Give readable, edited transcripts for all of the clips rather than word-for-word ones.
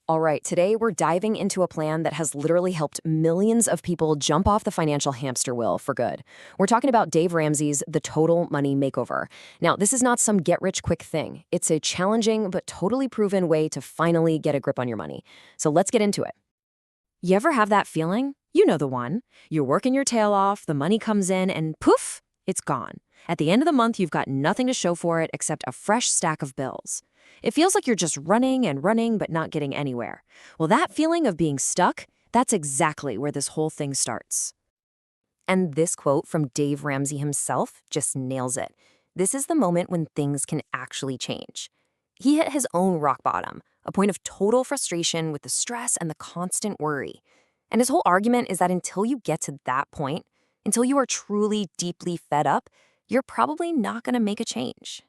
All right, today we're diving into a plan that has literally helped millions of people jump off the financial hamster wheel for good. We're talking about Dave Ramsey's The Total Money Makeover. Now, this is not some get-rich-quick thing. It's a challenging but totally proven way to finally get a grip on your money. So let's get into it. You ever have that feeling? You know the one. You're working your tail off, the money comes in, and poof, it's gone. At the end of the month, you've got nothing to show for it except a fresh stack of bills. It feels like you're just running and running but not getting anywhere. Well, that feeling of being stuck, that's exactly where this whole thing starts. And this quote from Dave Ramsey himself just nails it. This is the moment when things can actually change. He hit his own rock bottom, a point of total frustration with the stress and the constant worry. And his whole argument is that until you get to that point, until you are truly deeply fed up, you're probably not going to make a change.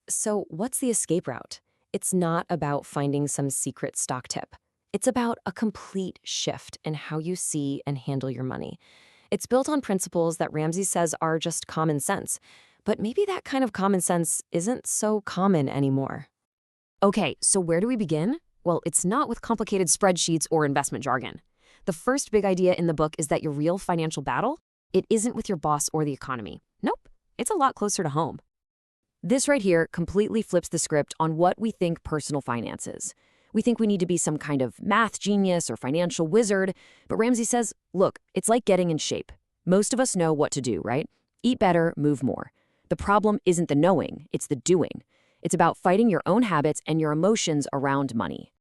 So what's the escape route? It's not about finding some secret stock tip. It's about a complete shift in how you see and handle your money. It's built on principles that Ramsey says are just common sense, but maybe that kind of common sense isn't so common anymore. Okay, so where do we begin? Well, it's not with complicated spreadsheets or investment jargon. The first big idea in the book is that your real financial battle, it isn't with your boss or the economy. Nope, it's a lot closer to home. This right here completely flips the script on what we think personal finance is. We think we need to be some kind of math genius or financial wizard, but Ramsey says, look, it's like getting in shape. Most of us know what to do, right? Eat better, move more. The problem isn't the knowing, it's the doing. It's about fighting your own habits and your emotions around money.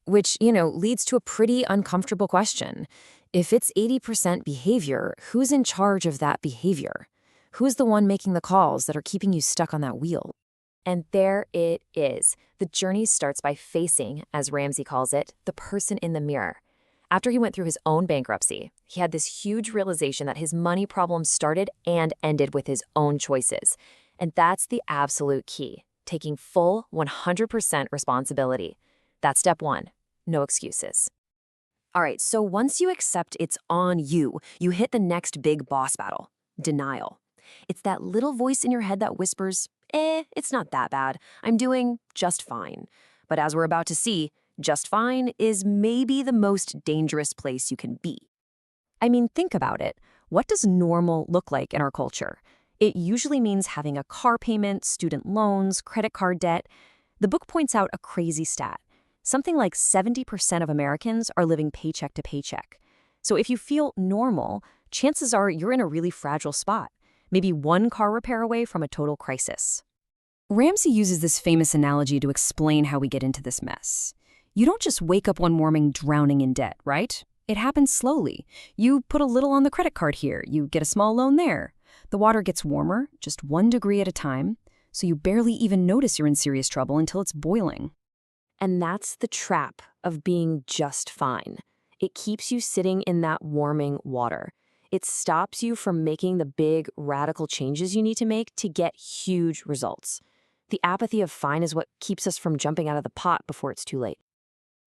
Which, leads to a pretty uncomfortable question. If it's 80% behavior, who's in charge of that behavior? Who's the one making the calls that are keeping you stuck on that wheel? And there it is. The journey starts by facing, as Ramsey calls it, the person in the mirror. After he went through his own bankruptcy, he had this huge realization that his money problem started and ended with his own choices. And that's the absolute key, taking full 100% responsibility. That's step one, no excuses. All right, so once you accept it's on you, you hit the next big boss battle, denial. It's that little voice in your head that whispers, it's not that bad. I'm doing just fine. But as we're about to see, just fine is maybe the most dangerous place you can be. I mean, think about it. What does normal look like in our culture? It usually means having a car payment, student loans, credit card debt. The book points out a crazy stat. Something like 70% of Americans are living paycheck to paycheck. So if you feel normal, chances are you're in a really fragile spot. Maybe one car repair away from a total crisis. Ramsey uses this famous analogy to explain how we get into this mess. You don't just wake up one morning drowning in debt, right? It happens slowly. You put a little on the credit card here, you get a small loan there. The water gets warmer, just 1 degree at a time, so you barely even notice you're in serious trouble until it's boiling. And that's the trap of being just fine. It keeps you sitting in that warming water. It stops you from making the big, radical changes you need to make to get huge results. The apathy of fine is what keeps us from jumping out of the pot before it's too late.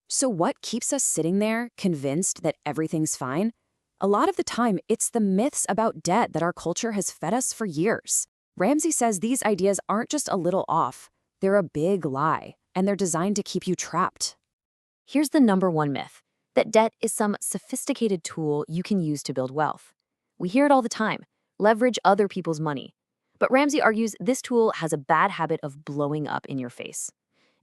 So what keeps us sitting there, convinced that everything's fine? A lot of the time, it's the myths about debt that our culture has fed us for years. Ramsey says these ideas aren't just a little off. They're a big lie, and they're designed to keep you trapped. Here's the number one myth, that debt is some sophisticated tool you can use to build wealth. We hear it all the time, leverage other people's money. But Ramsey argues this tool has a bad habit of blowing up in your face.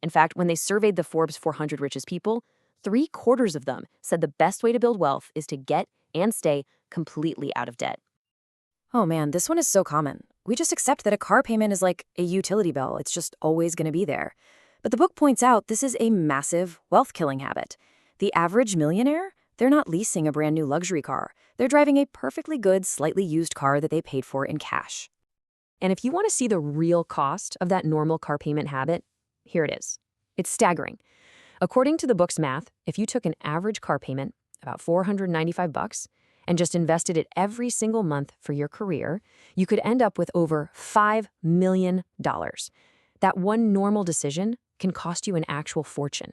In fact, when they surveyed the Forbes 400 richest people, 3/4 of them said the best way to build wealth is to get and stay completely out of debt. Oh man, this one is so common. We just accept that a car payment is like a utility bill. It's just always going to be there. But the book points out this is a massive wealth-killing habit. The average millionaire, they're not leasing a brand new luxury car. They're driving a perfectly good, slightly used car that they paid for in cash. And if you want to see the real cost of that normal car payment habit, here it is. It's staggering. According to the book's math, if you took an average car payment, about $495, and just invested it every single month for your career, you could end up with over $5 million. That one normal decision can cost you an actual fortune.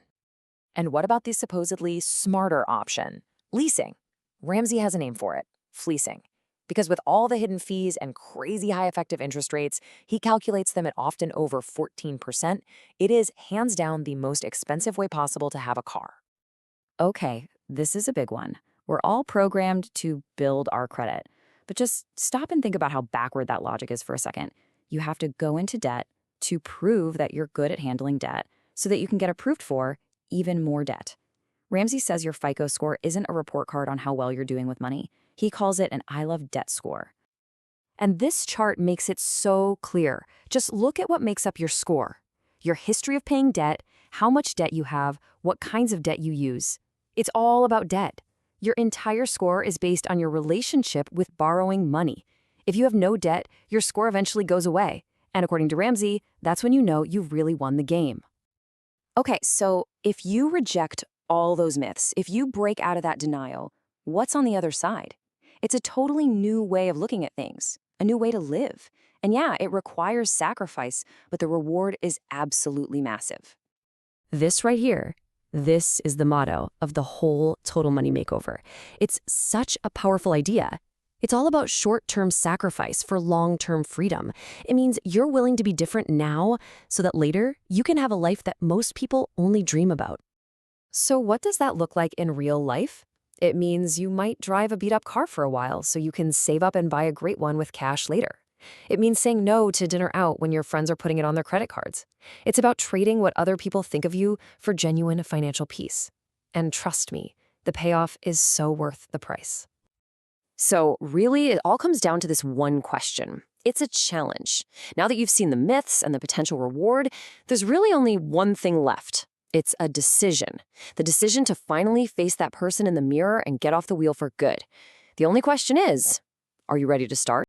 And what about the supposedly smarter option? Leasing. Ramsey has a name for it, fleecing. Because with all the hidden fees and crazy high effective interest rates, he calculates them at often over 14%. It is hands down the most expensive way possible to have a car. Okay, this is a big one. We're all programmed to build our credit. But just stop and think about how backward that logic is for a second. You have to go into debt to prove that you're good at handling debt so that you can get approved for even more debt. Ramsey says your FICO score isn't a report card on how well you're doing with money. He calls it an I love debt score. And this chart makes it so clear. Just look at what makes up your score. Your history of paying debt, how much debt you have, what kinds of debt you use. It's all about debt. Your entire score is based on your relationship with borrowing money. If you have no debt, your score eventually goes away. And according to Ramsey, that's when you know you've really won the game. Okay, so if you reject all those myths, if you break out of that denial, what's on the other side? It's a totally new way of looking at things, a new way to live. And yeah, it requires sacrifice, but the reward is absolutely massive. This right here, this is the motto of the whole Total Money Makeover. It's such a powerful idea. It's all about short-term sacrifice for long-term freedom. It means you're willing to be different now so that later you can have a life that most people only dream about. So what does that look like in real life? It means you might drive a beat-up car for a while so you can save up and buy a great one with cash later. It means saying no to dinner out when your friends are putting it on their credit cards. It's about trading what other people think of you for genuine financial peace. And trust me, the payoff is so worth the price. So really, it all comes down to this one question. It's a challenge. Now that you've seen the myths and the potential reward, there's really only one thing left. It's a decision. The decision to finally face that person in the mirror and get off the wheel for good. The only question is, are you ready to start?